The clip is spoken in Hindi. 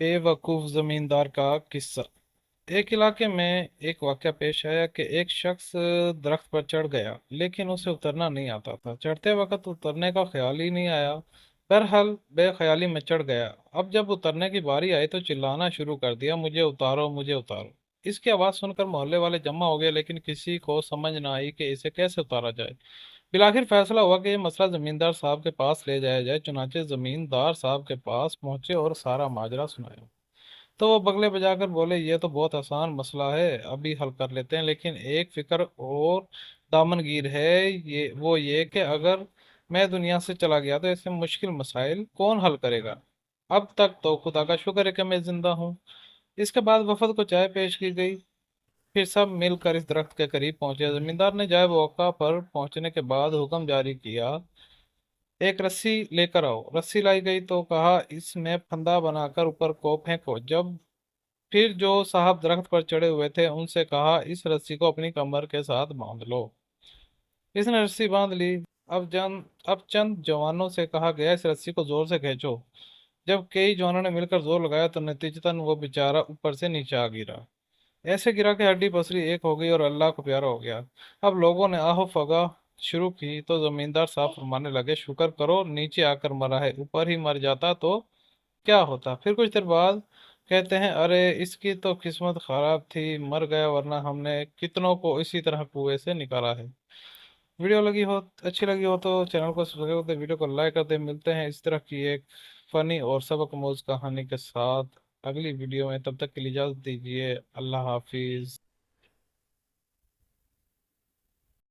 बेवकूफ़ ज़मींदार का किस्सा। एक इलाके में एक वाक़या पेश आया कि एक शख्स दरख्त पर चढ़ गया, लेकिन उसे उतरना नहीं आता था। चढ़ते वक्त उतरने का ख्याल ही नहीं आया। बहरहाल बेख्याली में चढ़ गया। अब जब उतरने की बारी आई तो चिल्लाना शुरू कर दिया, मुझे उतारो, मुझे उतारो। इसकी आवाज़ सुनकर मोहल्ले वाले जमा हो गए, लेकिन किसी को समझ ना आई कि इसे कैसे उतारा जाए। फिर फैसला हुआ कि ये मसला जमींदार साहब के पास ले जाया जाए। चुनाचे जमींदार साहब के पास पहुंचे और सारा माजरा सुनाया। तो वो बगले बजाकर बोले, ये तो बहुत आसान मसला है, अभी हल कर लेते हैं, लेकिन एक फिक्र और दामनगीर है। ये कि अगर मैं दुनिया से चला गया तो ऐसे मुश्किल मसाइल कौन हल करेगा। अब तक तो खुदा का शुक्र है कि मैं जिंदा हूँ। इसके बाद वफद को चाय पेश की गई। फिर सब मिलकर इस दरख्त के करीब पहुंचे। जमींदार ने जाए मौका पर पहुंचने के बाद हुक्म जारी किया, एक रस्सी लेकर आओ। रस्सी लाई गई तो कहा, इसमें फंदा बनाकर ऊपर को फेंको। जब फिर जो साहब दरख्त पर चढ़े हुए थे उनसे कहा, इस रस्सी को अपनी कमर के साथ बांध लो। इसने रस्सी बांध ली। अब चंद जवानों से कहा गया, इस रस्सी को जोर से खींचो। जब कई जवानों ने मिलकर जोर लगाया तो नतीजतन वो बेचारा ऊपर से नीचे आ गिरा। ऐसे गिरा कि हड्डी पसली एक हो गई और अल्लाह को प्यारा हो गया। अब लोगों ने आहो फगा शुरू की तो जमींदार साहब फरमाने लगे, शुक्र करो नीचे आकर मरा है, ऊपर ही मर जाता तो क्या होता। फिर कुछ देर बाद कहते हैं, अरे इसकी तो किस्मत खराब थी, मर गया, वरना हमने कितनों को इसी तरह कुएं से निकाला है। वीडियो अच्छी लगी हो तो चैनल को सब्सक्राइब कर दे, वीडियो को लाइक कर दे। मिलते हैं इस तरह की एक फनी और सबक आमूज कहानी के साथ अगली वीडियो में। तब तक के लिए इजाजत दीजिए। अल्लाह हाफिज।